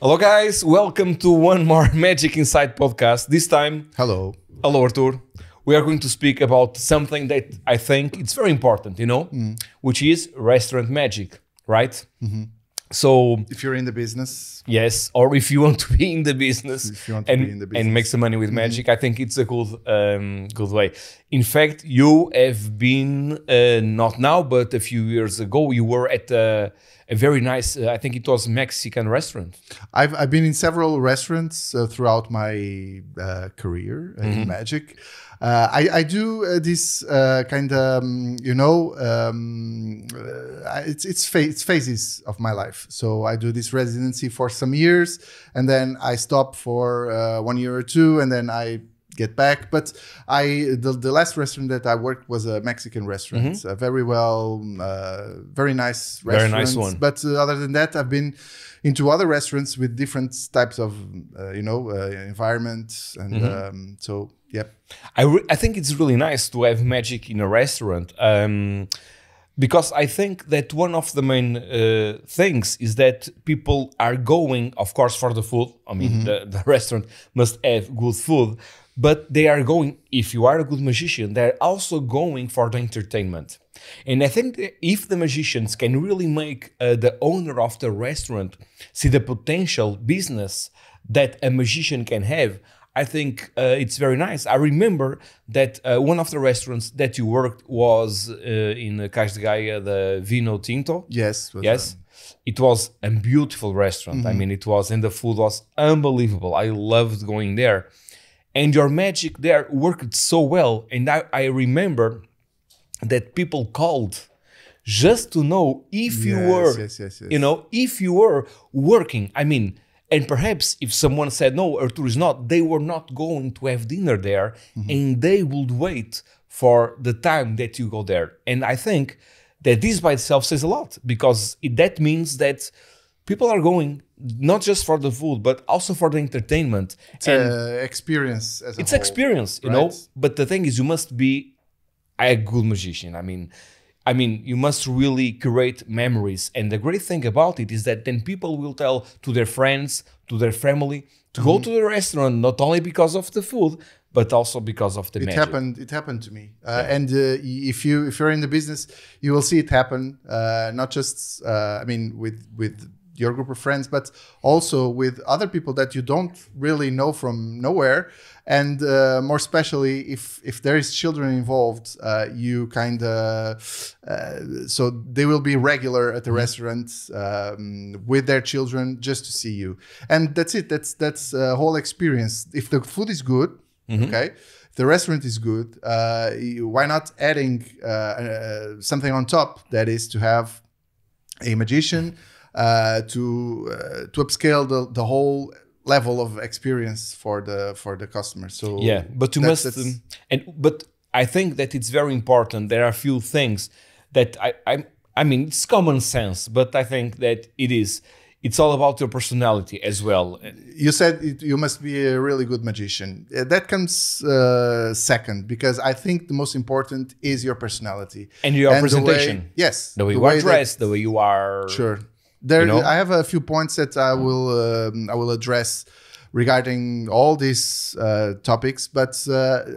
Hello guys, welcome to one more Magic Inside podcast. This time, Hello Artur. We are going to speak about something that I think it's very important, which is restaurant magic, right? So if you're in the business. yes, or if you want to be in the business, If you want to be in the business and make some money with magic, I think it's a good way. In fact, you have been not now, but a few years ago, you were at a very nice, I think it was Mexican restaurant. I've been in several restaurants throughout my career in magic. I do this kind of, it's phases of my life. So I do this residency for some years, and then I stop for 1 year or two, and then I get back. But the last restaurant that I worked was a Mexican restaurant, very nice restaurant. Very nice one. But other than that, I've been into other restaurants with different types of environment, and so yeah. I think it's really nice to have magic in a restaurant, because I think that one of the main things is that people are going, of course, for the food. I mean, the restaurant must have good food, but they are going, if you are a good magician, they're also going for the entertainment. And I think that if the magicians can really make the owner of the restaurant see the potential business that a magician can have, I think it's very nice. I remember that one of the restaurants that you worked was in Cais de Gaia, the Vino Tinto. Yes. Yes. It was a beautiful restaurant. I mean, and the food was unbelievable. I loved going there. And your magic there worked so well. And I remember that people called just to know if you were, if you were working. I mean, and perhaps if someone said, no, Artur is not, they were not going to have dinner there, and they would wait for the time that you go there. And I think that this by itself says a lot, because that means that people are going not just for the food, but also for the entertainment. It's an experience as a It's whole, experience, you right? know. But the thing is, you must be a good magician. I mean, you must really create memories. And the great thing about it is that then people will tell to their friends, to their family, to go to the restaurant, not only because of the food, but also because of the magic. It happened to me. And if you're in the business, you will see it happen. Not just, with your group of friends, but also with other people that you don't really know from nowhere. And more especially if there is children involved, you kind of, so they will be regular at the restaurant with their children just to see you. And that's it. That's a whole experience. If the food is good, okay, if the restaurant is good, why not adding something on top? That is to have a magician to upscale the whole level of experience for the customer. So yeah, but you must, but I think that it's very important. There are a few things that I mean, it's common sense, but I think that it's all about your personality as well. You said you must be a really good magician. That comes second, because I think the most important is your personality and your presentation. The way you are dressed, the way you are. Sure. I have a few points that I will address regarding all these topics, but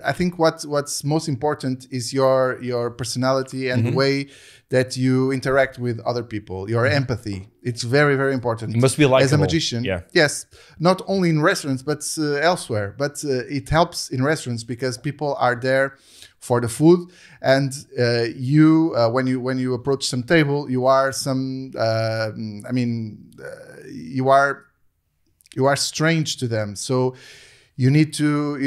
I think what's most important is your personality and the way that you interact with other people. Your empathy. It's very, very important. You must be likable. As a magician. Yeah. Yes, not only in restaurants but elsewhere. But it helps in restaurants because people are there for the food, and when you approach some table, you are you are strange to them. So you need to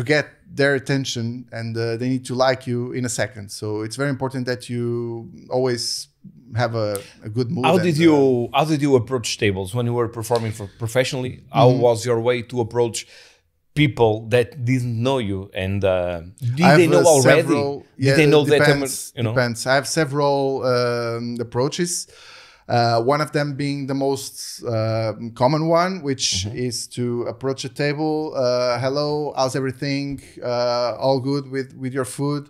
get their attention, and they need to like you in a second. So it's very important that you always have a good mood. How did you approach tables when you were performing professionally? How was your way to approach people that didn't know you, and did they know already? Did they know depends, that? Depends. I have several approaches. One of them being the most common one, which is to approach a table. Hello, how's everything? All good with your food?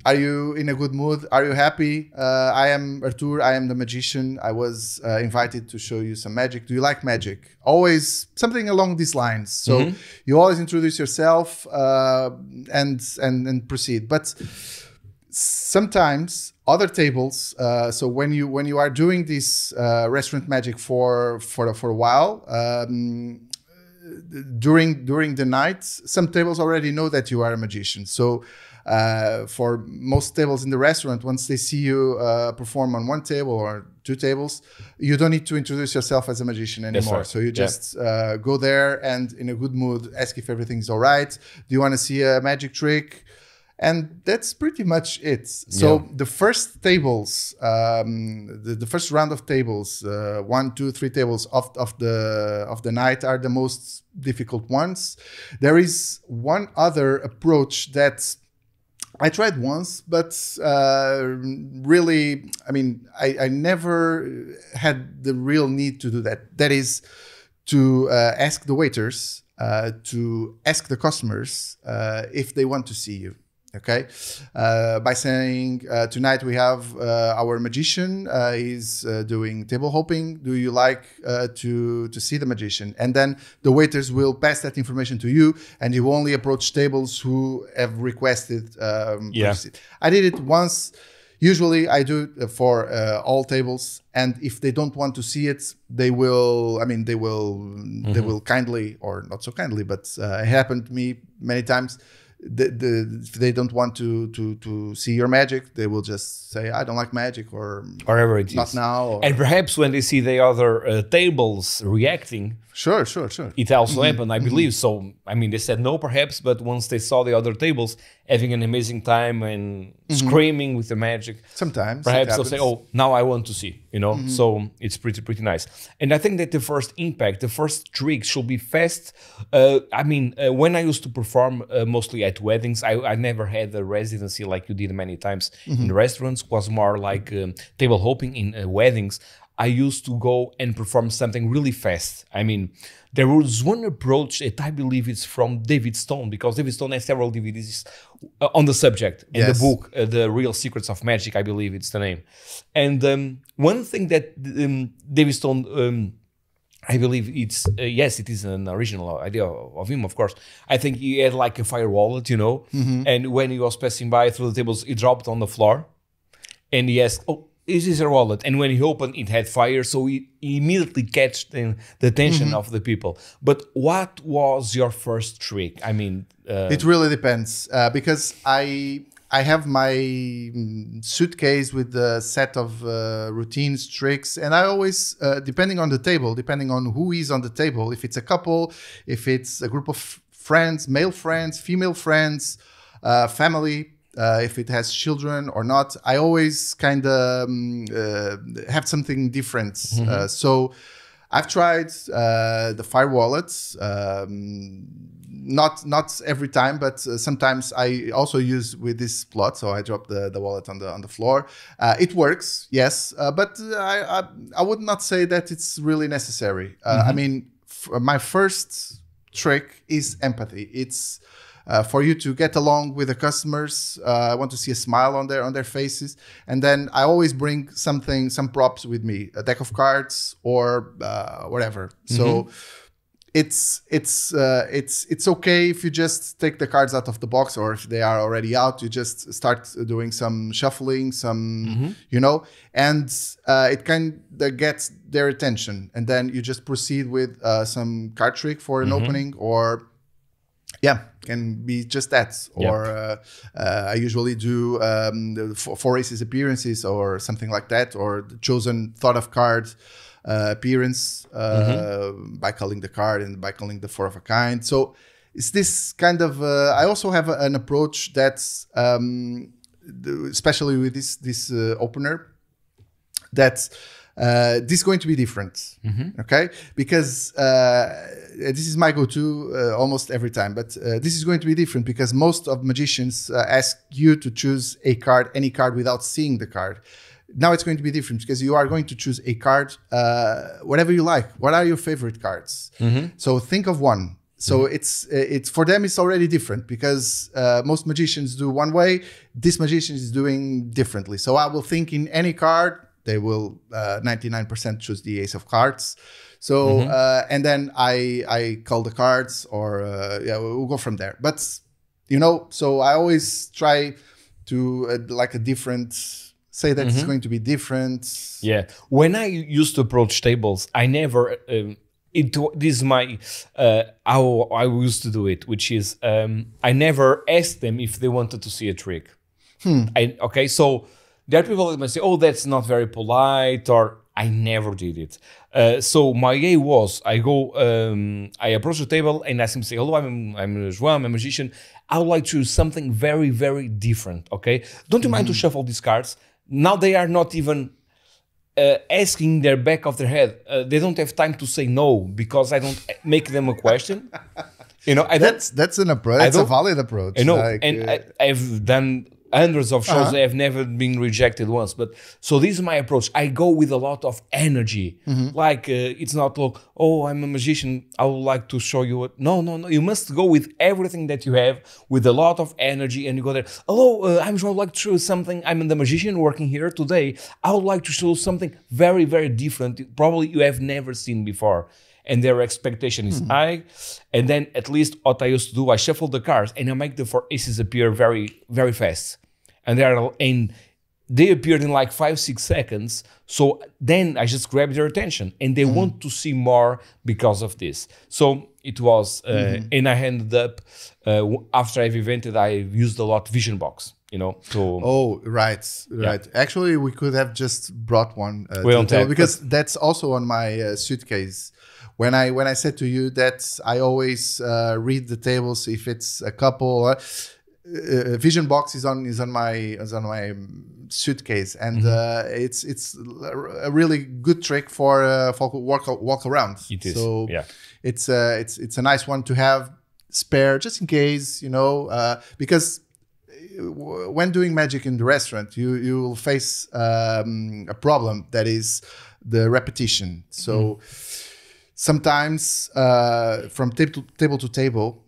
Are you in a good mood? Are you happy? I am Artur. I am the magician. I was invited to show you some magic. Do you like magic? Always something along these lines. So you always introduce yourself and proceed. But sometimes other tables. So when you are doing this restaurant magic for a while. During the night, some tables already know that you are a magician. So for most tables in the restaurant, once they see you perform on one table or two tables, you don't need to introduce yourself as a magician anymore. Right. So you just go there and in a good mood, ask if everything's all right. Do you want to see a magic trick? And that's pretty much it. So the first tables, the first round of tables, 1, 2, 3 tables of the night are the most difficult ones. There is one other approach that I tried once, but really, I mean, I never had the real need to do that. That is to ask the waiters, to ask the customers if they want to see you. Okay, by saying tonight we have our magician is doing table hopping. Do you like to see the magician? And then the waiters will pass that information to you, and you only approach tables who have requested. I did it once. Usually, I do it for all tables, and if they don't want to see it, they will. I mean, they will kindly or not so kindly, but it happened to me many times. If they don't want to see your magic, they will just say, I don't like magic, or whatever it is. Not now. Or, and perhaps when they see the other tables reacting, sure. It also happened, I believe. So, I mean, they said no, perhaps, but once they saw the other tables having an amazing time and screaming with the magic, sometimes perhaps they'll say, oh, now I want to see, you know. So it's pretty nice. And I think that the first impact, the first trick should be fast. I mean, when I used to perform mostly at weddings, I never had a residency like you did many times in restaurants. It was more like table hopping in weddings. I used to go and perform something really fast. I mean, there was one approach that I believe it's from David Stone, because David Stone has several DVDs on the subject. And the book, The Real Secrets of Magic, I believe it's the name. And one thing that David Stone, I believe it's, yes, it is an original idea of him, of course. I think he had like a fire wallet, you know, and when he was passing by through the tables, he dropped on the floor and he asked, oh, is this a wallet? And when he opened, it had fire, so he immediately catched the attention of the people. But what was your first trick? I mean, it really depends, because I have my suitcase with a set of routines, tricks, and I always, depending on the table, depending on who is on the table, if it's a couple, if it's a group of friends, male friends, female friends, family, if it has children or not, I always kind of have something different. So I've tried the fire wallets, not every time, but sometimes I also use with this plot. So I drop the wallet on the floor. It works, yes, but I would not say that it's really necessary. I mean, my first trick is empathy. It's for you to get along with the customers. I want to see a smile on their faces, and then I always bring some props with me, a deck of cards or whatever. So it's okay if you just take the cards out of the box, or if they are already out, you just start doing some shuffling, you know, and it kind of gets their attention, and then you just proceed with some card trick for an opening, or can be just that. Or I usually do 4 aces appearances or something like that, or the chosen thought of card appearance by calling the card and by calling the 4 of a kind. So it's this kind of, I also have an approach that's, especially with this opener, that this is going to be different, okay? Because this is my go-to almost every time, but this is going to be different because most of magicians ask you to choose a card, any card, without seeing the card. Now it's going to be different because you are going to choose a card, whatever you like. What are your favorite cards? So think of one. So it's for them it's already different because most magicians do one way. This magician is doing differently. So I will think in any card, they will 99% choose the ace of cards. So and then I call the cards, or we'll go from there. But so I always try to like a different. Say that it's going to be different. Yeah. When I used to approach tables, I never. This is my how I used to do it, which is I never asked them if they wanted to see a trick. Okay, so there are people that might say, "Oh, that's not very polite," or I never did it. So my way was I go, I approach the table and ask him, say, "Hello, I'm João, I'm a magician. I would like to do something very, very different. Okay, don't you mind to shuffle these cards?" Now they are not even asking their back of their head. They don't have time to say no because I don't make them a question. That's an approach. That's a valid approach. I know, I've done hundreds of shows. I have never been rejected once. But so this is my approach. I go with a lot of energy. Like it's not like, oh, I'm a magician, I would like to show you what. No. You must go with everything that you have, with a lot of energy, and you go there. Hello, I'm João. I would like to show you something. I'm the magician working here today. I would like to show something very, very different. Probably you have never seen before. And their expectation is high. And then at least what I used to do, I shuffle the cards and I make the 4 aces appear very, very fast. And they appeared in like 5-6 seconds. So then I just grab their attention and they want to see more because of this. So it was, and I ended up, after I've invented, I used a lot vision box. Right. Actually, we could have just brought one to the table because that's also on my suitcase. When I said to you that I always read the tables if it's a couple, vision box is on my suitcase, and it's a really good trick for walk around. It is. So it's a nice one to have spare just in case, because when doing magic in the restaurant, you will face a problem that is the repetition. So. Sometimes from table to table,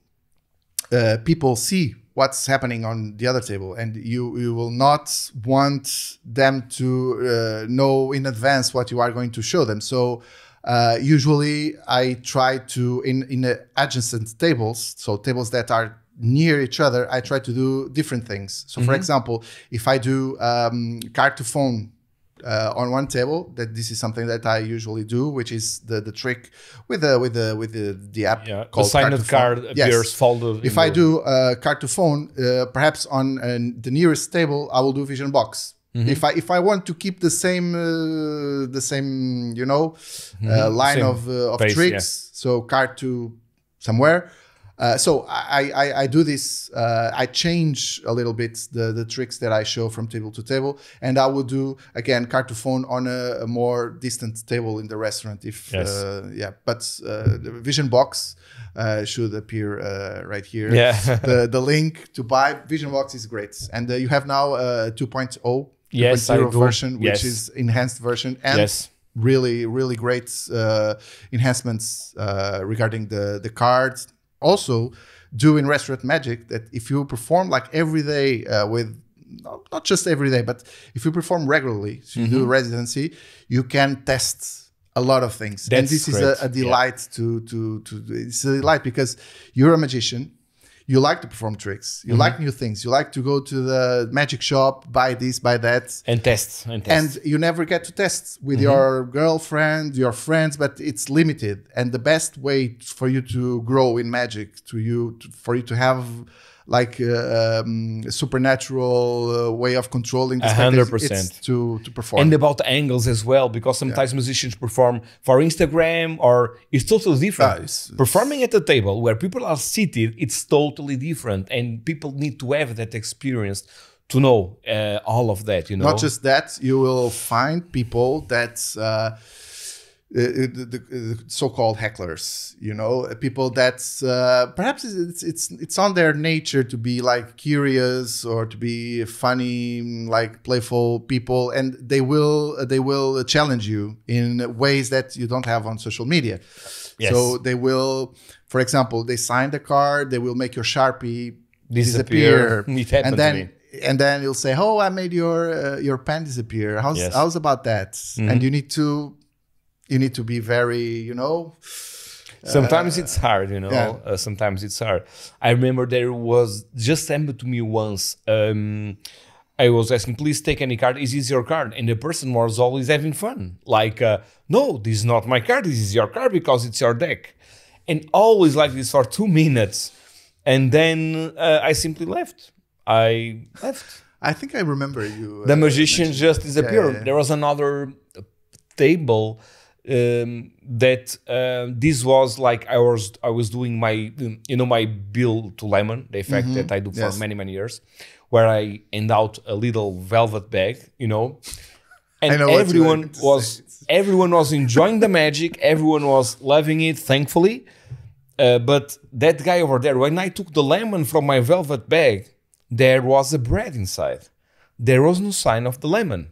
people see what's happening on the other table, and you will not want them to know in advance what you are going to show them. So usually I try to, in adjacent tables, so tables that are near each other, I try to do different things. So for example, if I do card to phone, on one table, that this is something that I usually do, which is the trick with the app called the signed card appears folded. If I do card to phone, perhaps on the nearest table, I will do vision box. If I want to keep the same line same of pace, tricks, so card to somewhere. So I do this. I change a little bit the tricks that I show from table to table, and I will do again card to phone on a more distant table in the restaurant. But the vision box should appear right here. The link to buy vision box is great, and you have now 2.0 version, which is enhanced version, and really, really great enhancements regarding the cards. Also, do in restaurant magic that if you perform like every day with, not just every day, but if you perform regularly, so you do residency, you can test a lot of things. And this is a delight it's a delight because you're a magician. You like to perform tricks. You like new things. You like to go to the magic shop, buy this, buy that. And test. And you never get to test with your girlfriend, your friends, but it's limited. And the best way for you to grow in magic, for you to have like a supernatural way of controlling the 100% to perform. And about the angles as well, because sometimes musicians perform for Instagram, or it's totally different. Performing at a table where people are seated, it's totally different, and people need to have that experience to know all of that. Not just that, you will find people that the so-called hecklers, people that perhaps it's on their nature to be like curious or to be funny, like playful people, and they will challenge you in ways that you don't have on social media. Yes. So they will, for example, they sign the card, they will make your Sharpie Disappear. It happened to me. and then you'll say, "Oh, I made your pen disappear. How's about that?" And you need to be very, Sometimes it's hard, Yeah. Sometimes it's hard. I remember there was just happened to me once. I was asking, please take any card. Is this your card? And the person was always having fun. Like, no, this is not my card. This is your card because it's your deck. And always like this for 2 minutes. And then I simply left. I left. I think I remember you. The magician just disappeared. Yeah. There was another table that this was like I was doing my my bill to lemon, the effect that I do for many years, where I hand out a little velvet bag, and everyone was enjoying the magic, everyone was loving it, thankfully. But that guy over there, when I took the lemon from my velvet bag, there was a bread inside. There was no sign of the lemon.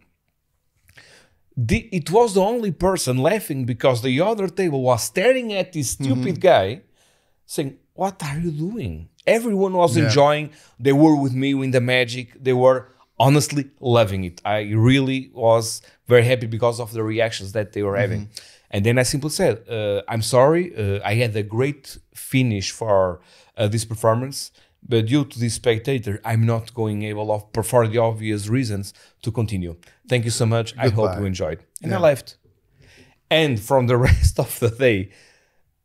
It was the only person laughing because the other table was staring at this stupid guy saying, what are you doing? Everyone was enjoying. They were with me in the magic. They were honestly loving it. I really was very happy because of the reactions that they were having. And then I simply said, I'm sorry. I had a great finish for this performance. But due to this spectator, I'm not going able, for the obvious reasons, to continue. Thank you so much. Goodbye. I hope you enjoyed. And I left. And from the rest of the day,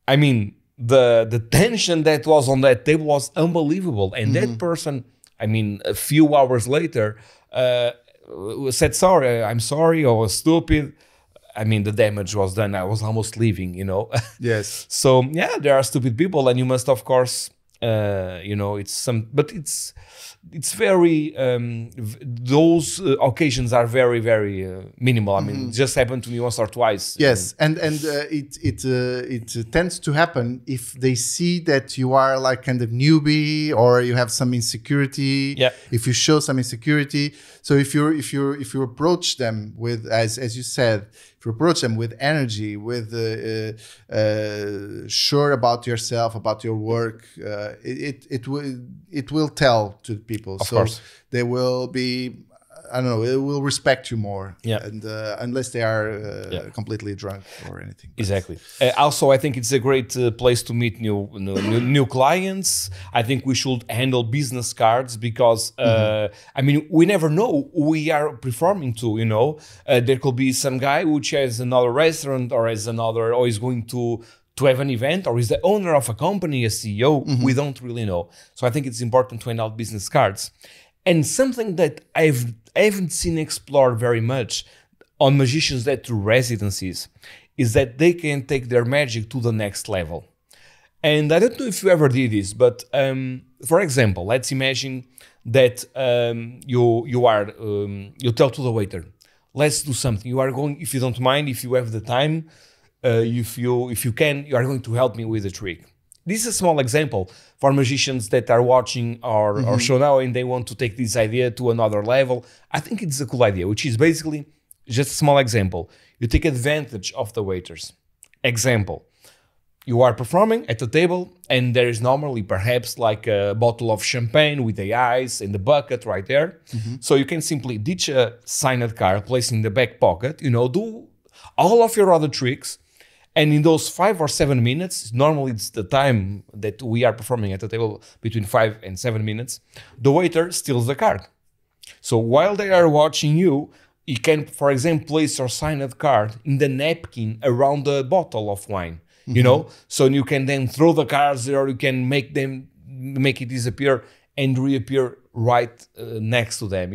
I mean, the tension that was on that table was unbelievable. And that person, I mean, a few hours later, said, sorry, I'm sorry, I was stupid. I mean, the damage was done. I was almost leaving, Yes. So, yeah, there are stupid people, and you must, of course... it's very those occasions are very, very minimal. I mean, it just happened to me once or twice. Yes, and it tends to happen if they see that you are like kind of newbie or you have some insecurity. Yeah. If you show some insecurity, so if you approach them with, as you said, if you approach them with energy, with sure about yourself, about your work, it will tell to people. Of course. They will be, I don't know, it will respect you more. Yeah. And unless they are completely drunk or anything. Exactly. Also, I think it's a great place to meet new clients. I think we should handle business cards because, I mean, we never know who we are performing to, there could be some guy which has another restaurant or is going to have an event or is the owner of a company, a CEO. We don't really know. So I think it's important to hand out business cards. And something that I haven't seen explored very much on magicians that do residencies is that they can take their magic to the next level. And I don't know if you ever did this, but for example, let's imagine that you tell to the waiter, let's do something. You are going, if you don't mind, if you have the time, if you can, you are going to help me with a trick. This is a small example for magicians that are watching our show now and they want to take this idea to another level. I think it's a cool idea, which is basically just a small example. You take advantage of the waiters. Example, you are performing at the table and there is normally perhaps like a bottle of champagne with the ice and the bucket right there. So you can simply ditch a signed card, place in the back pocket, do all of your other tricks. And in those 5 or 7 minutes, normally it's the time that we are performing at the table, between 5 and 7 minutes, the waiter steals the card. So while they are watching you can, for example, place your signed card in the napkin around the bottle of wine, so you can then throw the cards there, or you can make it disappear and reappear right next to them,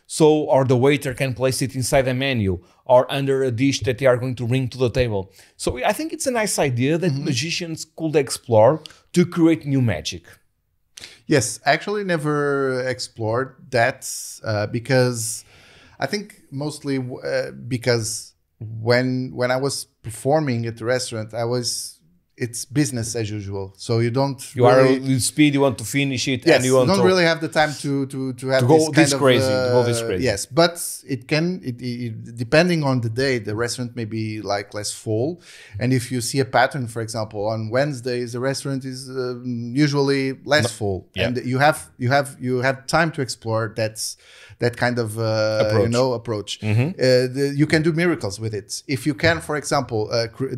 So, or the waiter can place it inside a menu or under a dish that they are going to bring to the table. So I think it's a nice idea that magicians could explore to create new magic. Yes, actually never explored that because I think mostly because when I was performing at the restaurant, it's business as usual. So you don't. You are with speed. You want to finish it, yes, and you want don't to really have the time to have go this kind this of, crazy. To go this crazy. Yes, but it can. Depending on the day, the restaurant may be like less full, and if you see a pattern, for example, on Wednesdays the restaurant is usually less full, and you have time to explore that kind of approach. You can do miracles with it if you can, for example,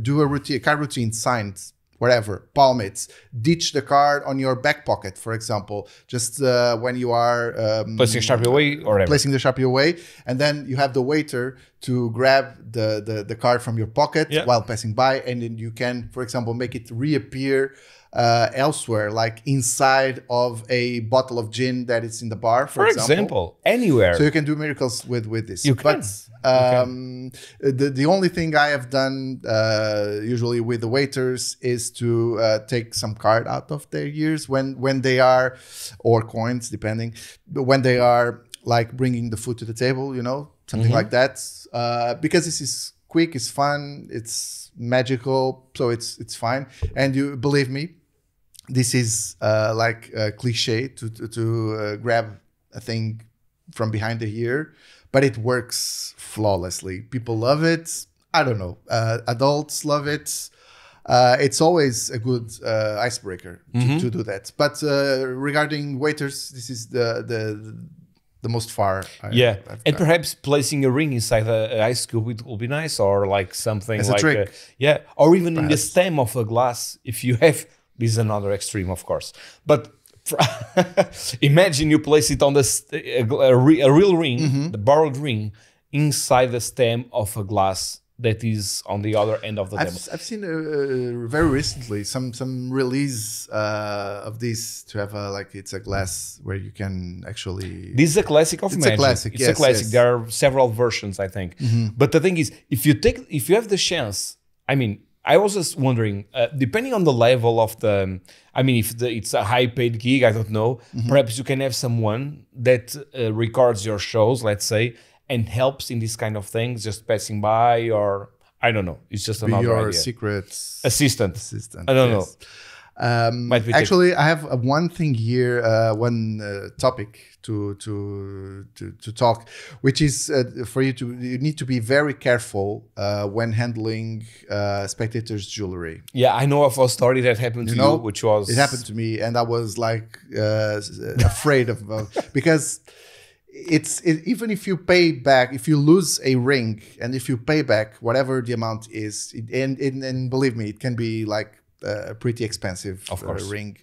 do a car routine, signed, whatever, palm it, ditch the card on your back pocket, for example, just when you are placing the Sharpie away or whatever. Placing the Sharpie away, and then you have the waiter to grab the card from your pocket while passing by, and then you can, for example, make it reappear elsewhere, like inside of a bottle of gin that is in the bar, for example, anywhere. So you can do miracles with this. You can. But the only thing I have done usually with the waiters is to take some card out of their ears when they are, or coins depending, but when they are like bringing the food to the table, something like that, because this is quick, it's fun, it's magical, so it's fine. And you believe me, this is like a cliche to grab a thing from behind the ear, but it works flawlessly. People love it. I don't know. Adults love it. It's always a good icebreaker to do that. But regarding waiters, this is the most far. And perhaps placing a ring inside an ice cube will be nice, or like something as like a trick. Or even in the stem of a glass. If you have, this is another extreme, of course. But imagine you place it on a real ring, the borrowed ring, inside the stem of a glass that is on the other end of the table. I've seen very recently some release of this to have it's a glass where you can actually. This is a classic of magic. It's a classic. It's a classic. There are several versions, I think. But the thing is, if you have the chance, I mean, I was just wondering, depending on the level of the, if it's a high-paid gig, I don't know. Perhaps you can have someone that records your shows, let's say, and helps in these kind of things, just passing by, or I don't know. It's just another your idea. Secret assistant. I don't know. Actually, I have one thing here, one topic to talk, which is you need to be very careful when handling spectators' jewelry. Yeah, I know of a story that happened to you, which was it happened to me, and I was like afraid of because. Even if you pay back, if you lose a ring, and if you pay back whatever the amount is, and believe me, it can be like a pretty expensive ring.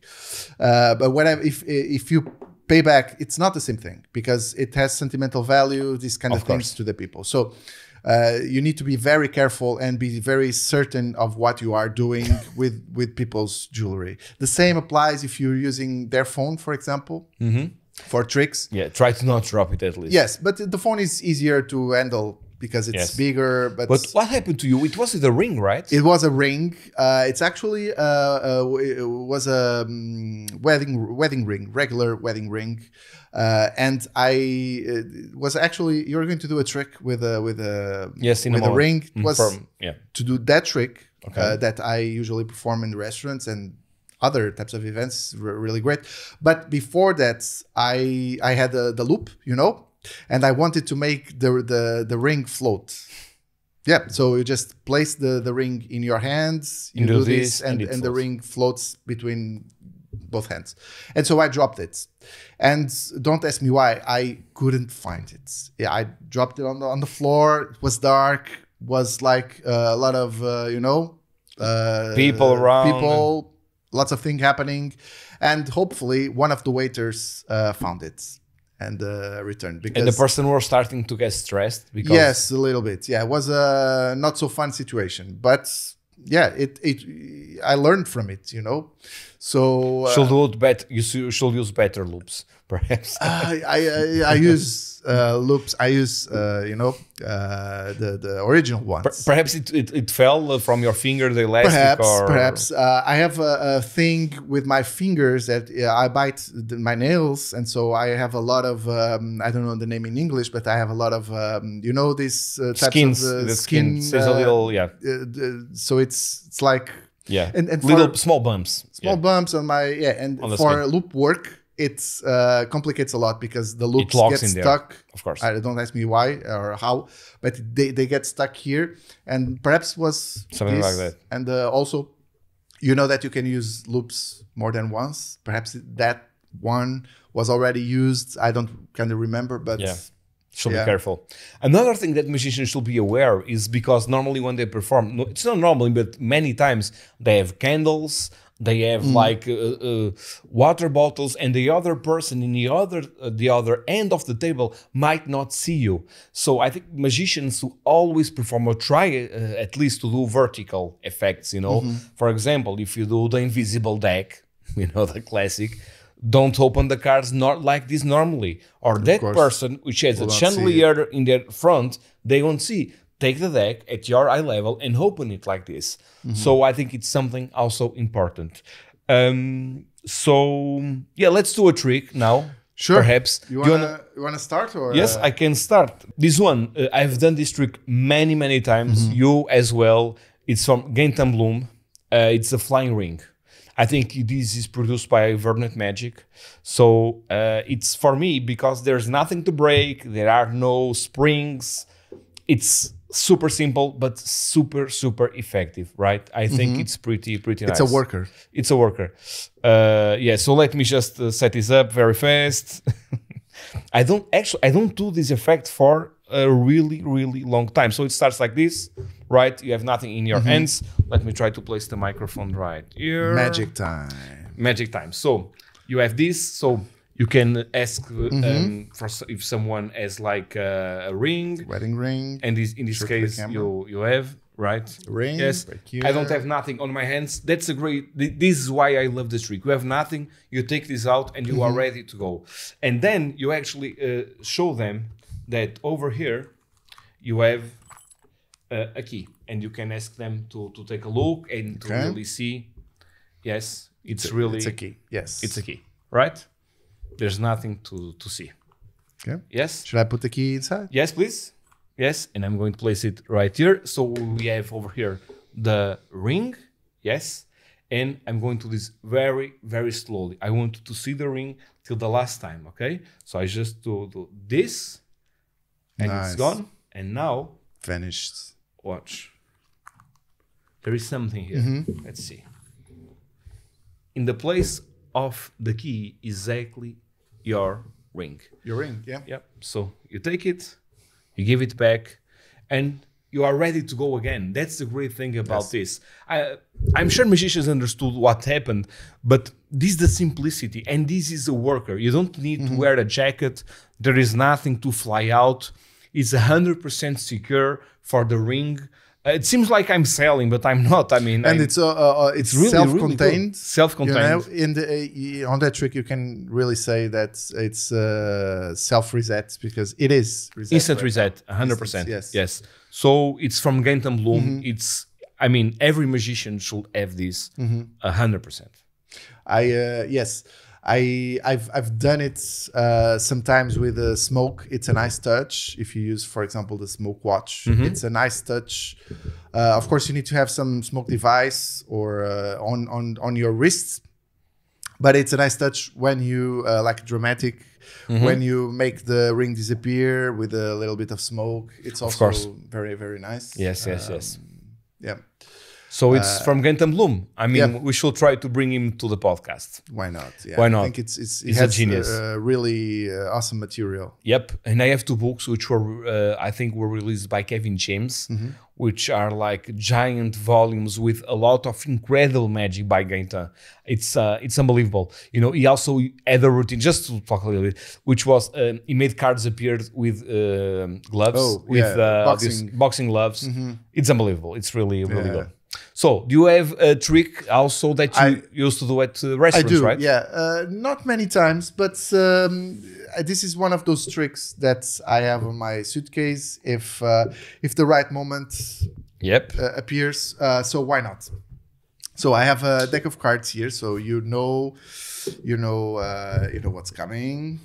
But whatever, if you pay back, it's not the same thing because it has sentimental value, these kind of things to the people. So you need to be very careful and be very certain of what you are doing with people's jewelry. The same applies if you're using their phone, for example. For tricks. Yeah, try to not drop it at least. Yes, but the phone is easier to handle because it's bigger. But what happened to you? It was a ring, right? It was a ring. It's actually it was a wedding ring, regular wedding ring. And I was actually, you're going to do a trick with a ring. It was to do that trick that I usually perform in the restaurants and other types of events, really great. But before that, I had the loop, and I wanted to make the ring float. Yeah, so you just place the ring in your hands, you do this, and the ring floats between both hands. And so I dropped it. And don't ask me why, I couldn't find it. Yeah, I dropped it on the floor. It was dark, was like a lot of, people around. Lots of things happening, and hopefully one of the waiters found it and returned. And the person was starting to get stressed because yes, a little bit. Yeah, it was a not so fun situation, but yeah, I learned from it. So you should use better loops, perhaps. I use loops. I use the original ones. Perhaps it fell from your finger, the elastic. Perhaps I have a thing with my fingers that I bite my nails, and so I have a lot of I don't know the name in English, but I have a lot of these types skins. of the skin. There's a little so it's like Yeah, and little small bumps. Small bumps on my and on for loop work, it complicates a lot because the loops get stuck. There, of course. Don't ask me why or how, but they get stuck here, and perhaps was something like that. And also, you know that you can use loops more than once. Perhaps that one was already used. I don't kind of remember, but yeah. Should be careful. Another thing that musicians should be aware is because normally when they perform, it's not normally, but many times they have candles, they have like water bottles, and the other person in the other end of the table might not see you. So I think musicians who always perform or try at least to do vertical effects, you know. For example, if you do the invisible deck, you know, the classic, don't open the cards not like this normally. Or that person which has a chandelier in their front, they won't see. Take the deck at your eye level and open it like this. So I think it's something also important. So yeah, let's do a trick now. Sure. Perhaps. You wanna start or? Yes, I can start. This one, I've done this trick many times. You as well. It's from Gaetan. It's a flying ring. I think this is produced by Vernet Magic. So it's for me because there's nothing to break. There are no springs. It's super simple, but super effective, right? I think it's pretty nice. It's a worker. It's a worker. Yeah, so let me just set this up very fast. I don't do this effect for a really long time. So it starts like this, right? You have nothing in your hands. Let me try to place the microphone right here. Magic time. Magic time. So you have this. So you can ask for if someone has like a ring, wedding ring, and in this case you have right ring. Yes, I don't have nothing on my hands. That's a great. This is why I love this trick. You have nothing. You take this out and you are ready to go. And then you actually show them that over here you have a key, and you can ask them to take a look and to really see. Yes, it's a key. Yes, it's a key, right? There's nothing to see. Okay. Yes. Should I put the key inside? Yes, please. Yes, and I'm going to place it right here. So we have over here the ring. Yes, and I'm going to do this very slowly. I want you to see the ring till the last time. Okay. So I just do this, and it's gone. And now vanished. Watch. There is something here. Let's see. In the place of the key, exactly your ring. Your ring, yeah. Yep. So you take it, you give it back, and you are ready to go again. That's the great thing about this. I'm sure musicians understood what happened, but this is the simplicity, and this is a worker. You don't need to wear a jacket. There is nothing to fly out. It's 100% secure for the ring. It seems like I'm selling, but I'm not. I mean, and it's really self-contained. Really self-contained. You know, on that trick, you can really say that it's self-reset because it is instant reset, 100%. Yes. So it's from Gaetan. It's. I mean, every musician should have this 100%. Yes. I've done it sometimes with smoke. It's a nice touch. If you use, for example, the smoke watch, it's a nice touch. Of course, you need to have some smoke device or on your wrists, but it's a nice touch when you like dramatic. When you make the ring disappear with a little bit of smoke. It's also very nice. Yes. Yeah. So it's from Gaetan. I mean, we should try to bring him to the podcast. Why not? Yeah. Why not? I think it has a genius. Really awesome material. Yep. And I have 2 books which were, I think, were released by Kevin James, which are like giant volumes with a lot of incredible magic by Gaetan. It's unbelievable. You know, he also had a routine, just to talk a little bit, which was he made cards appear with gloves, boxing gloves. It's unbelievable. It's really good. So, do you have a trick also that you used to do at restaurants, I do, right? Yeah. Not many times, but this is one of those tricks that I have on my suitcase if the right moment appears. So why not? So I have a deck of cards here, so you know what's coming.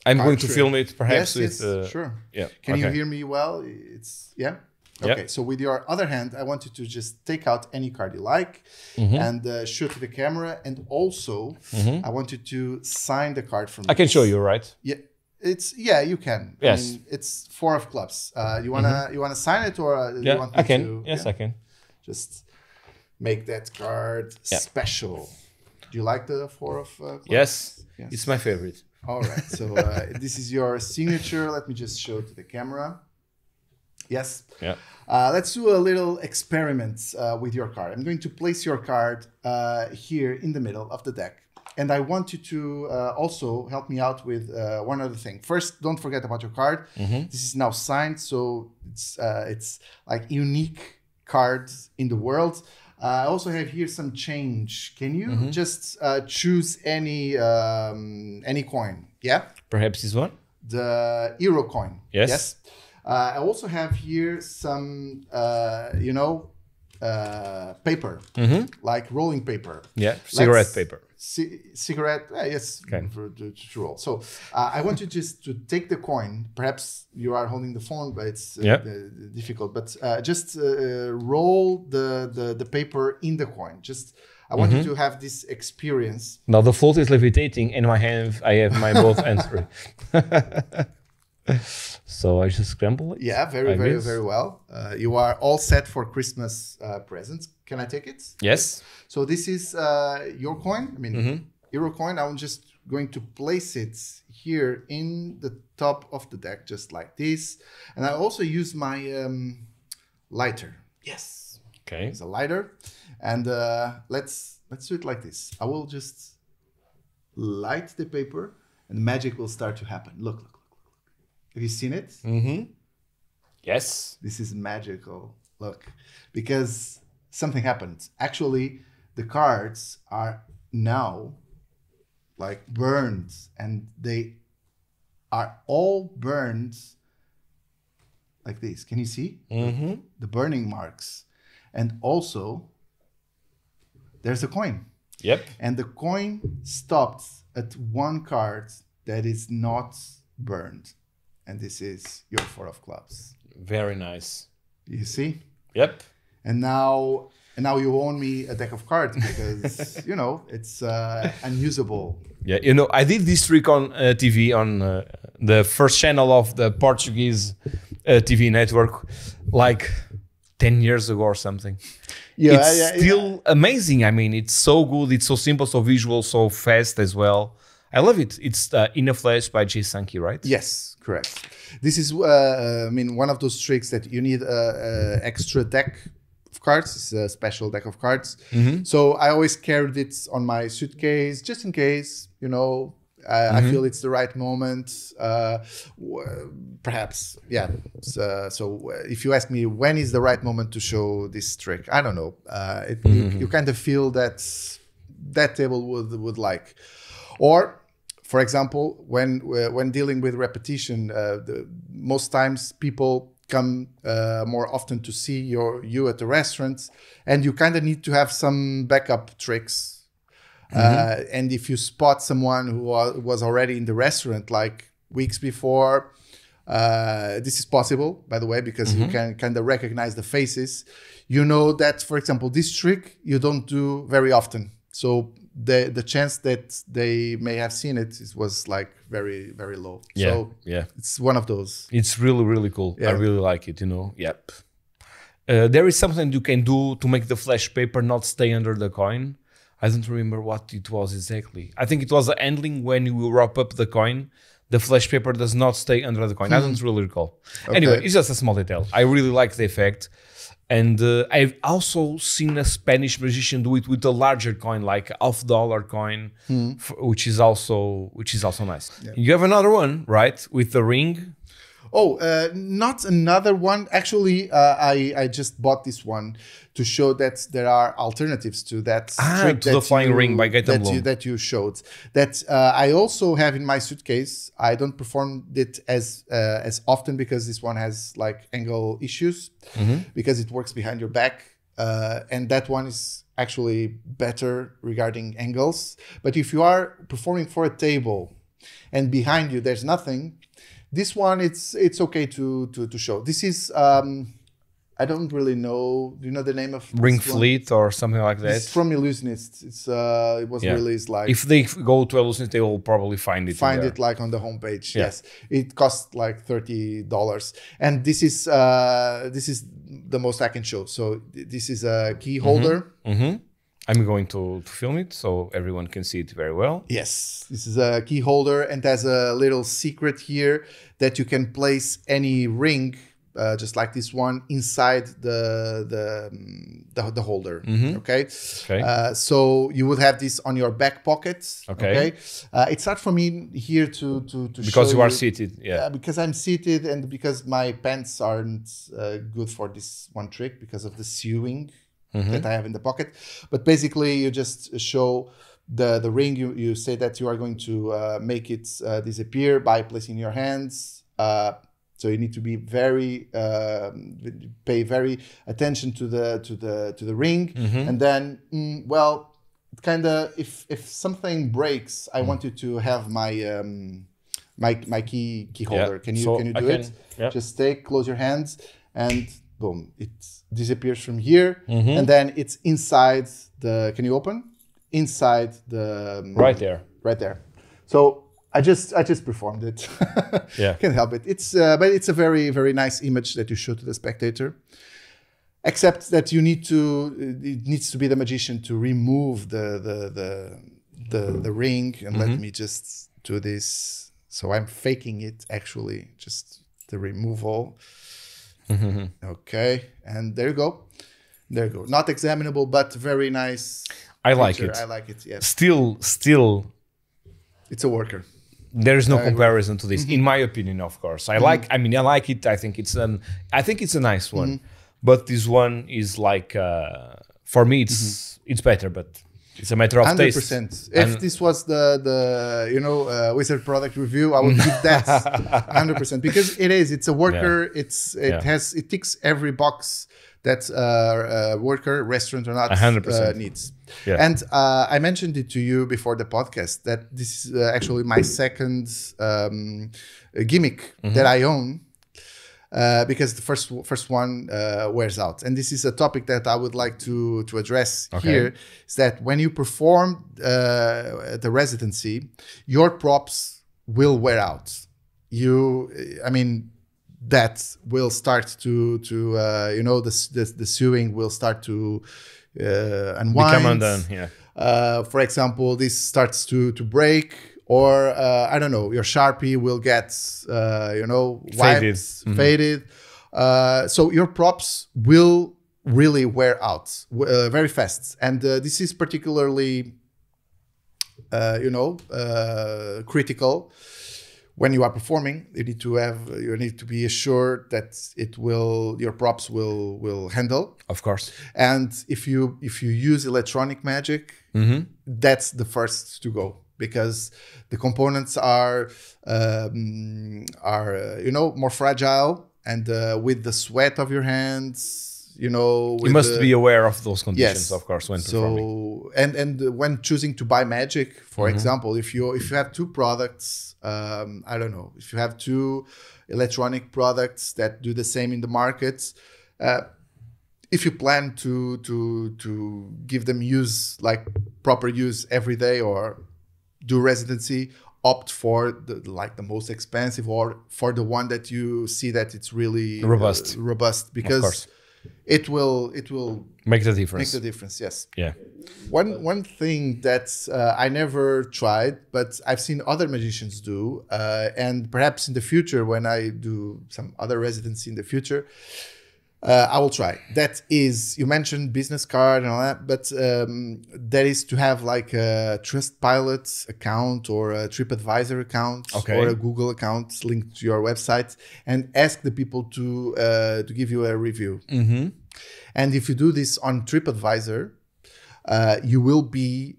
I'm going to film it, perhaps. Yes, sure. Yeah. Can you hear me well? Okay, so with your other hand, I want you to just take out any card you like and show to the camera. And also, I want you to sign the card from I can show you, right? Yeah, you can. Yes. I mean, it's 4 of clubs. You wanna sign it, or you want me I can. to? Yes, I can. Just make that card special. Do you like the 4 of clubs? Yes, it's my favorite. All right. So this is your signature. Let me just show to the camera. Yes. Yeah. Let's do a little experiment with your card. I'm going to place your card here in the middle of the deck. And I want you to also help me out with one other thing. First, don't forget about your card. This is now signed, so it's like unique cards in the world. I also have here some change. Can you just choose any coin? Yeah. Perhaps this one. The euro coin. Yes. I also have here some, paper, like rolling paper. Yeah, cigarette paper. Cigarette, yes, Okay. to roll. So I want you just to take the coin. Perhaps you are holding the phone, but it's difficult. But just roll the paper in the coin. Just I want you to have this experience. Now the float is levitating, and I have my both hands free. So I just scramble it. Yeah, very well. You are all set for Christmas presents. Can I take it? Yes. So this is your coin. I mean, euro coin. I'm just going to place it here in the top of the deck, just like this. And I also use my lighter. Yes. Okay. It's a lighter, and let's do it like this. I will just light the paper, and magic will start to happen. Look. Have you seen it? Yes. This is magical. Look, because something happened. Actually, the cards are now like burned, and they are all burned like this. Can you see? The burning marks? And also, there's a coin. Yep. And the coin stopped at one card that is not burned. And this is your 4 of clubs. Very nice. You see? Yep. And now you own me a deck of cards because it's unusable. Yeah, I did this trick on TV on the first channel of the Portuguese TV network, like 10 years ago or something. It's still amazing. I mean, it's so good. It's so simple, so visual, so fast as well. I love it. It's In a Flash by Jay Sankey, right? Yes, correct. This is, one of those tricks that you need an extra deck of cards. It's a special deck of cards. So I always carried it on my suitcase, just in case, I feel it's the right moment. Perhaps, yeah. So if you ask me when is the right moment to show this trick, I don't know. You kind of feel that table would like. Or, for example, when dealing with repetition, most times people come more often to see you at the restaurant, and you kind of need to have some backup tricks. And if you spot someone who was already in the restaurant like weeks before, this is possible, by the way, because you can kind of recognize the faces. You know that, for example, this trick you don't do very often. So the chance that they may have seen it was like very, very low. Yeah, so it's one of those. It's really, really cool. Yeah. I really like it, Yep. There is something you can do to make the flash paper not stay under the coin. I don't remember what it was exactly. I think it was the handling when you wrap up the coin. The flash paper does not stay under the coin. I don't really recall. Okay. Anyway, it's just a small detail. I really like the effect. And I've also seen a Spanish magician do it with a larger coin, like $50 coin, which is also nice. Yeah. You have another one, right, with the ring? Oh, not another one. Actually, I just bought this one to show that there are alternatives to that trick to the flying ring by Gaetan that you showed. That I also have in my suitcase. I don't perform it as often because this one has like angle issues because it works behind your back, and that one is actually better regarding angles. But if you are performing for a table and behind you there's nothing, this one it's okay to show. This is I don't really know. Do you know the name of Ring this one? FLITE or something like that. It's from Illusionist. It was released like. If they go to Illusionist, they will probably find it. Find it like on the homepage. Yeah. Yes, it costs like $30, and this is the most I can show. So this is a key holder. I'm going to film it so everyone can see it very well. Yes, this is a key holder, and there's a little secret here that you can place any ring. Just like this one inside the holder. Okay. So you would have this on your back pocket. Okay. It's hard for me here to because show you are seated. Yeah. Because I'm seated and because my pants aren't good for this one trick because of the sewing that I have in the pocket. But basically, you just show the ring. You say that you are going to make it disappear by placing your hands. So you need to be pay very attention to the ring, and then kind of if something breaks, I want you to have my my key holder. Can you do it? Yeah. Just close your hands, and boom, it disappears from here, and then it's inside the. Can you open? Inside the right there. So. I just performed it. Yeah, can't help it. It's but it's a very, very nice image that you show to the spectator. Except that it needs to be the magician to remove the ring. And let me just do this. So I'm faking it actually, just the removal. Okay, and there you go. There you go. Not examinable, but very nice. I like it. I like it. Yes. Still, it's a worker. There is no comparison to this, in my opinion. Of course, I like it. I think it's a nice one, but this one is like for me, it's better. But it's a matter of 100%. taste. If this was the Wizard product review, I would give that 100% because it is. It's a worker. Yeah. It ticks every box that worker, restaurant or not, 100% needs. Yeah. And I mentioned it to you before the podcast that this is actually my second gimmick that I own because the first one wears out. And this is a topic that I would like to address here, is that when you perform the residency, your props will wear out. That will start to the sewing will start to unwind. Become undone. Yeah. For example, this starts to break, or I don't know, your Sharpie will get wiped, faded. So your props will really wear out very fast, and this is particularly critical. When you are performing, you need to be assured that your props will handle. Of course. And if you use electronic magic, that's the first to go because the components are more fragile, and with the sweat of your hands, you must be aware of those conditions, yes. Of course, when performing. And when choosing to buy magic, for example, if you have two products, I don't know, if you have two electronic products that do the same in the market, if you plan to give them proper use every day or do residency, opt for the most expensive or for the one that you see that it's really robust because it will make the difference. Yes. Yeah. One thing that I never tried, but I've seen other magicians do, and perhaps in the future when I do some other residency in the future, I will try. That is, you mentioned business card and all that, but that is to have like a Trustpilot account or a TripAdvisor account or a Google account linked to your website and ask the people to give you a review. And if you do this on TripAdvisor, you will be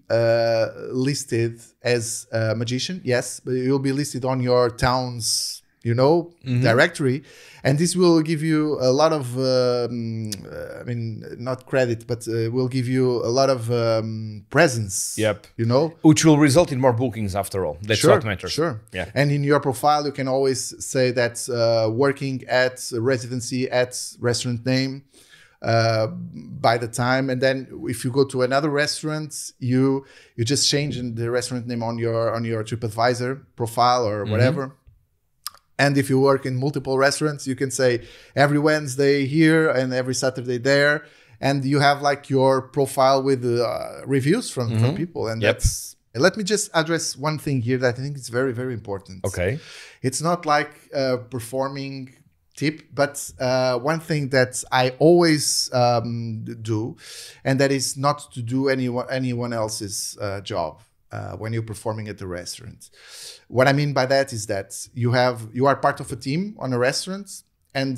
listed as a magician, yes, but you'll be listed on your town's directory, and this will give you a lot of not credit, but will give you a lot of presence. Yep. Which will result in more bookings after all. That's what matters. Sure. Yeah. And in your profile, you can always say that working at residency at restaurant name by the time, and then if you go to another restaurant, you just change the restaurant name on your TripAdvisor profile or whatever. And if you work in multiple restaurants, you can say every Wednesday here and every Saturday there. And you have like your profile with reviews from people. And that's, let me just address one thing here that I think is very, very important. Okay. It's not like a performing tip, but one thing that I always do, and that is not to do anyone else's job. When you're performing at the restaurant. What I mean by that is that you are part of a team on a restaurant, and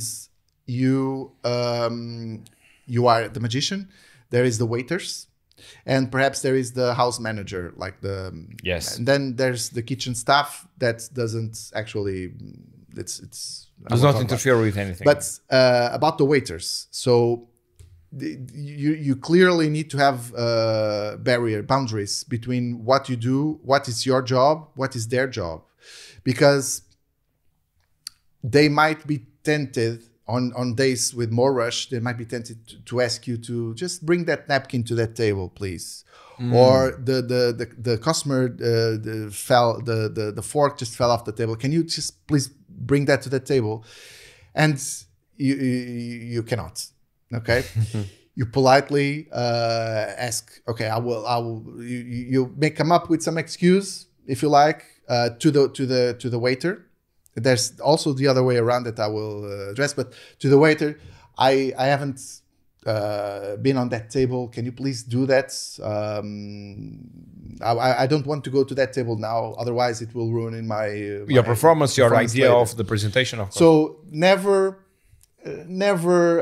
you are the magician. There is the waiters, and perhaps there is the house manager, like yes. And then there's the kitchen staff that doesn't actually does not interfere with anything. But about the waiters, so. You clearly need to have boundaries between what you do, what is your job, what is their job, because they might be tempted on days with more rush. They might be tempted to ask you to just bring that napkin to that table, please, or the customer the fork just fell off the table. Can you just please bring that to the table? And you cannot. Okay, you politely ask. Okay, I will. You may come up with some excuse if you like to the waiter. There's also the other way around that I will address. But to the waiter, I haven't been on that table. Can you please do that? I don't want to go to that table now. Otherwise, it will ruin your performance, your idea later. Of the presentation. Of course. So never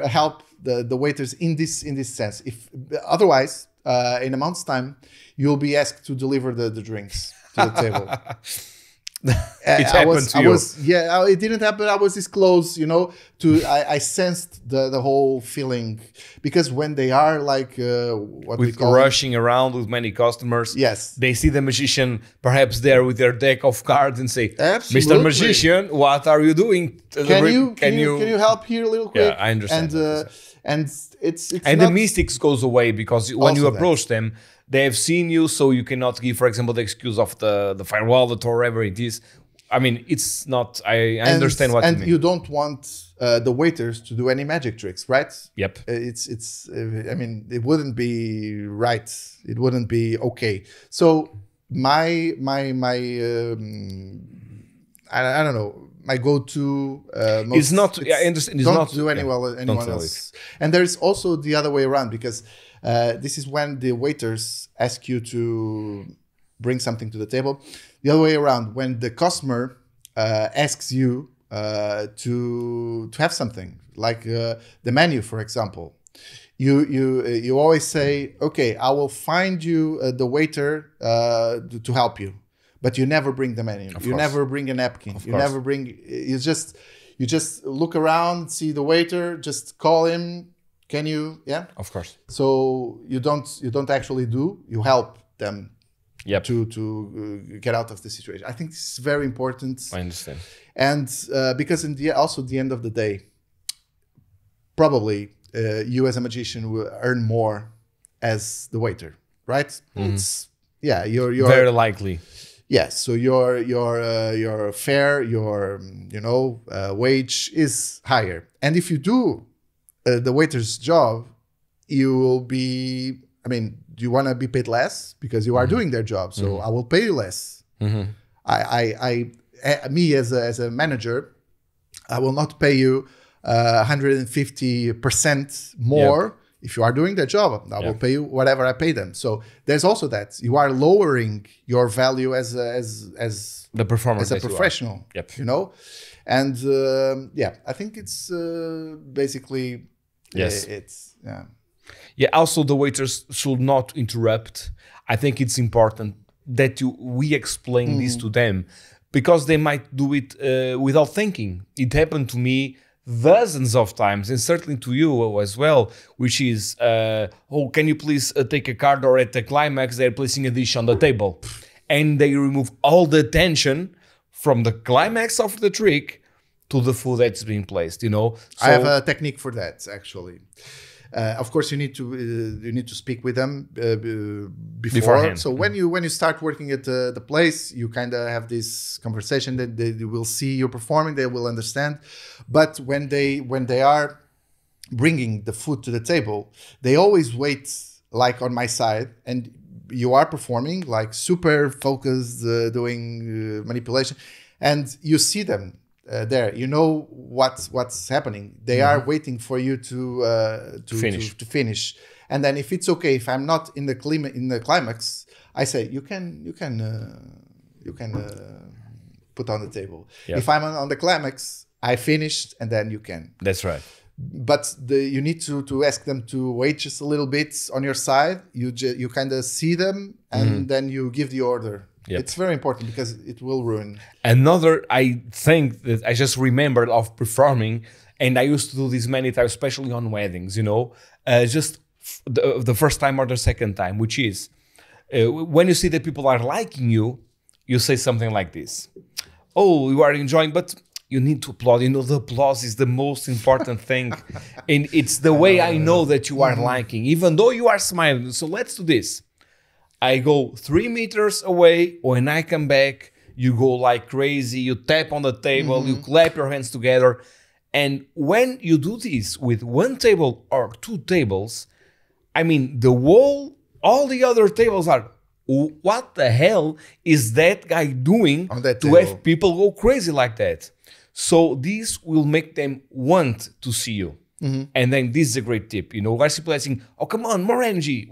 help the waiters in this sense. If otherwise, in a month's time, you'll be asked to deliver the drinks to the table. It happened to you. It didn't happen. I was this close, I sensed the whole feeling, because when they are like rushing around with many customers, yes, they see the magician perhaps there with their deck of cards and say, absolutely. Mr. Magician, what are you doing? Can you help here a little quick? Yeah, I understand. And it's and the mystics goes away, because when you approach them, they have seen you, so you cannot give, for example, the excuse of the fire wallet or whatever it is. I mean, it's not. I understand what you mean. And you don't want the waiters to do any magic tricks, right? Yep. It's. I mean, it wouldn't be right. It wouldn't be okay. So my I don't know. My go-to. It's not. I understand. It's don't not do anyone else. And there's also the other way around, because this is when the waiters ask you to bring something to the table. The other way around, when the customer asks you to have something, like the menu, for example, you always say, okay, I will find you the waiter to help you. But you never bring the menu. You never bring a napkin. You never bring. You just look around, see the waiter, just call him. Can you? Yeah. Of course. So you don't actually do. You help them. Yep. To get out of the situation. I think this is very important. I understand. And because also at the end of the day, probably you as a magician will earn more as the waiter, right? It's you're very likely. Yes, so your fare, your wage is higher, and if you do the waiter's job, you will be. I mean, do you want to be paid less because you are doing their job? So I will pay you less. Me as a manager, I will not pay you 150% more. If you are doing their job, I will pay you whatever I pay them. So there's also that you are lowering your value as the performer, as a professional. Yep. And I think it's basically it's Yeah. Also, the waiters should not interrupt. I think it's important that we explain this to them, because they might do it without thinking. It happened to me dozens of times, and certainly to you as well, which is, oh, can you please take a card, or at the climax they're placing a dish on the table, and they remove all the attention from the climax of the trick to the food that's being placed, you know. So, I have a technique for that, actually. Of course, you need to speak with them beforehand. So when you start working at the place, you kind of have this conversation that they will see you performing, they will understand. But when they are bringing the food to the table, they always wait like on my side, and you are performing like super focused, doing manipulation, and you see them. There, you know what's happening. They are waiting for you to finish. And then if it's okay, if I'm not in the climax, I say you can put on the table. Yep. If I'm on the climax, I finished, and then you can. That's right. But you need to ask them to wait just a little bit on your side. You kind of see them, and then you give the order. Yep. It's very important because it will ruin. Another, I think that I just remembered of performing, and I used to do this many times, especially on weddings, you know, just the first time or the second time, which is when you see that people are liking you, you say something like this. Oh, you are enjoying, but you need to applaud. You know, the applause is the most important thing. And it's the way I know that you are liking, even though you are smiling. So let's do this. I go 3 meters away. When I come back, you go like crazy. You tap on the table, you clap your hands together. And when you do this with one table or 2 tables, I mean, all the other tables are, what the hell is that guy doing to have people go crazy like that? So this will make them want to see you. And then this is a great tip, you know, guys people are saying, oh, come on, more energy.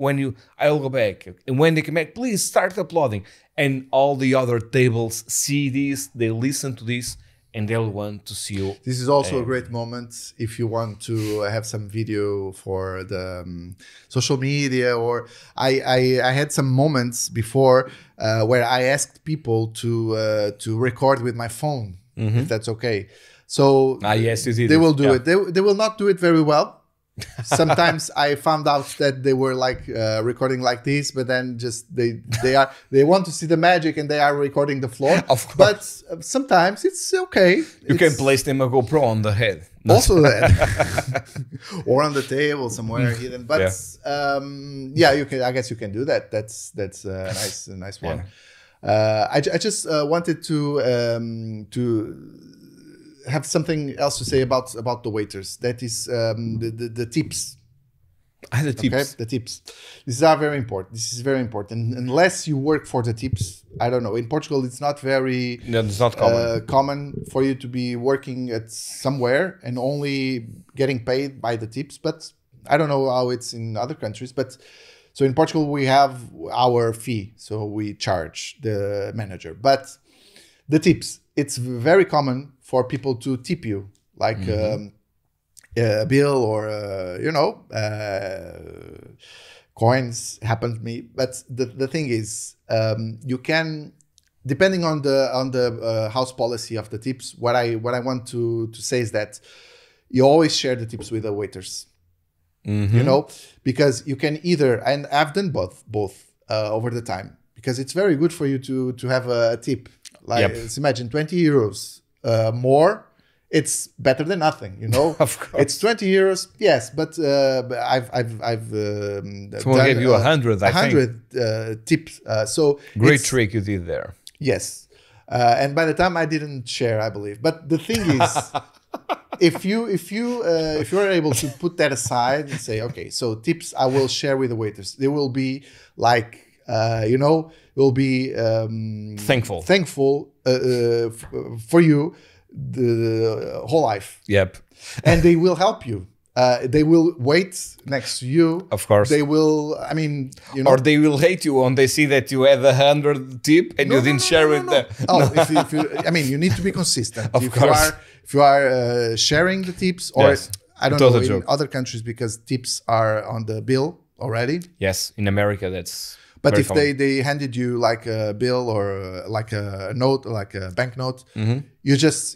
I'll go back. And when they come back, please start applauding. And all the other tables see this, they listen to this, and they'll want to see you. This is also a great moment if you want to have some video for the social media, or I had some moments before where I asked people to record with my phone, if that's okay. So yes, they will do it. They will not do it very well. Sometimes I found out that they were like recording like this, but then just they want to see the magic and they are recording the floor. Of course. But sometimes it's okay. You can place them a GoPro on the head. Also that, or on the table somewhere hidden. But you can. I guess you can do that. That's a nice one. I just wanted to have something else to say about the waiters. That is the tips. The tips. Okay? The tips. These are very important. This is very important. Unless you work for the tips, I don't know. In Portugal, it's not very it's not common for you to be working at somewhere and only getting paid by the tips. But I don't know how it's in other countries. But so in Portugal, we have our fee. So we charge the manager. But the tips, it's very common for people to tip you, like a bill or coins. Happened to me. But the thing is, you can, depending on the house policy of the tips. What I want to say is that you always share the tips with the waiters. You know, because you can either, and I've done both over the time, because it's very good for you to have a tip. Like, let's imagine 20 euros more. It's better than nothing, you know. Of course, it's 20 euros. Yes, but I've someone gave you 100. I think 100 tips. So great trick you did there. Yes, and by the time I didn't share, I believe. But the thing is, if you're able to put that aside and say, okay, so tips I will share with the waiters. They will be like, will be thankful for you the whole life. Yep. And they will help you. They will wait next to you. Of course. They will, I mean, you know. Or they will hate you when they see that you had 100 tip and you didn't share with them. Oh, if you, I mean, you need to be consistent. Of course. If you are sharing the tips, or yes. I don't know, in other countries, because tips are on the bill already. Yes, in America that's... But Very if common. they handed you like a bill or like a note, like a banknote, Mm-hmm.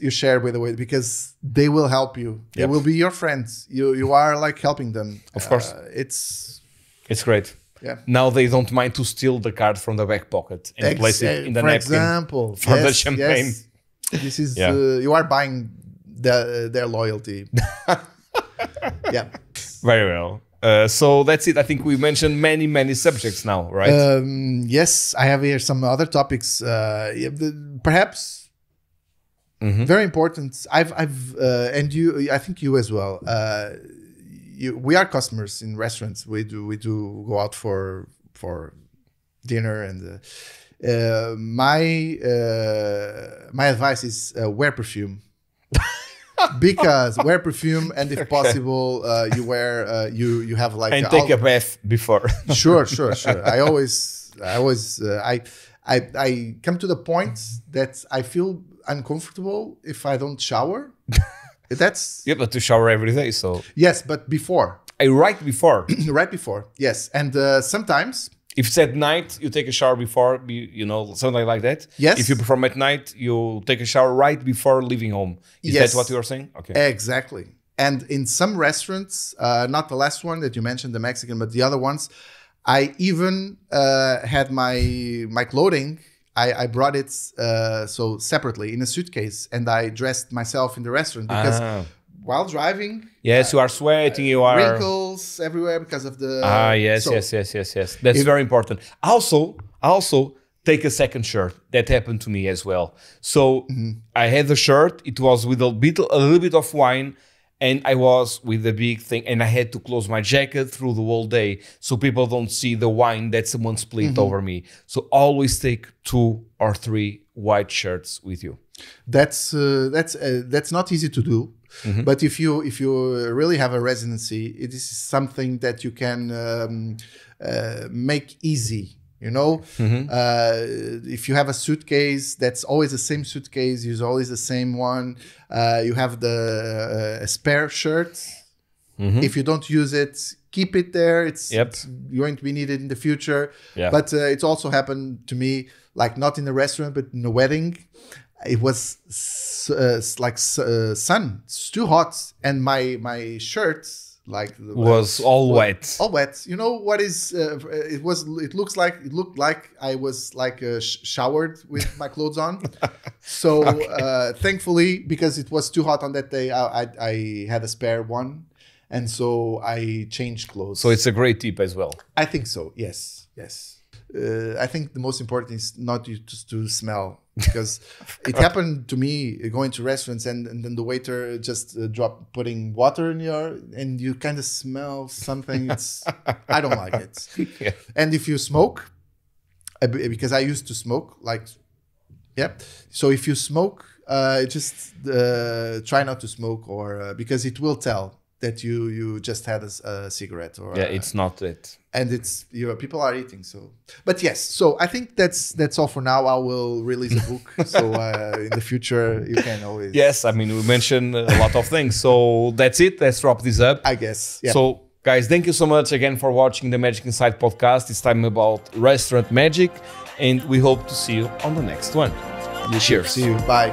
you share with the way because they will help you. They Yep. will be your friends. You are like helping them. Of course. It's great. yeah. Now they don't mind to steal the card from the back pocket and place it in the for napkin example, for the yes, champagne. yes. This is Yeah. you are buying their loyalty. Yeah. Very well. So that's it. I think we mentioned many subjects now, right? Yes, I have here some other topics. Perhaps very important. I've and you. I think you as well. We are customers in restaurants. We do go out for dinner, and my advice is wear perfume. Because wear perfume, and if possible, you wear you have like and take a bath before. Sure. I come to the point that I feel uncomfortable if I don't shower. That's Yeah, but to shower every day, so yes, but before, right before. right before, yes, and sometimes. If it's at night, you take a shower before, something like that. Yes. If you perform at night, you take a shower right before leaving home. Is Yes. that what you are saying? Okay. Exactly. And in some restaurants, not the last one that you mentioned, the Mexican, but the other ones, I even had my clothing. I brought it so separately in a suitcase, and I dressed myself in the restaurant because while driving, Yes, you are sweating. You are wrinkles everywhere because of the. yes. so- Yes. That's very important. Also, take a second shirt. That happened to me as well. So I had the shirt. It was with a little bit of wine, and I was with the big thing, and I had to close my jacket through the whole day so people don't see the wine that someone split over me. So always take 2 or 3 white shirts with you. That's not easy to do. But if you really have a residency, it is something that you can make easy. If you have a suitcase, that's always the same suitcase. Use always the same one. You have the spare shirt. If you don't use it, keep it there. It's going to be needed in the future. Yeah. But it's also happened to me, like not in a restaurant, but in a wedding. It was sun. It's too hot, and my shirt Was all wet. All wet. You know what is? It looked like I was like showered with my clothes on. So thankfully, because it was too hot on that day, I had a spare one, and so I changed clothes. So it's a great tip as well. I think so. Yes. I think the most important is not to smell, because it happened to me going to restaurants and then the waiter just putting water in and you kind of smell something. I don't like it. Yeah. And if you smoke, because I used to smoke, so if you smoke, just try not to smoke, or because it will tell that you just had a cigarette, or it's not it. And it's people are eating. So, but yes, so I think that's all for now. I will release a book, so in the future you can always. Yes, I mean we mentioned a lot of things, so that's it. Let's wrap this up. I guess. Yeah. So, guys, thank you so much again for watching the Magic Inside podcast. This time about restaurant magic, and we hope to see you on the next one. Cheers. See you. Bye.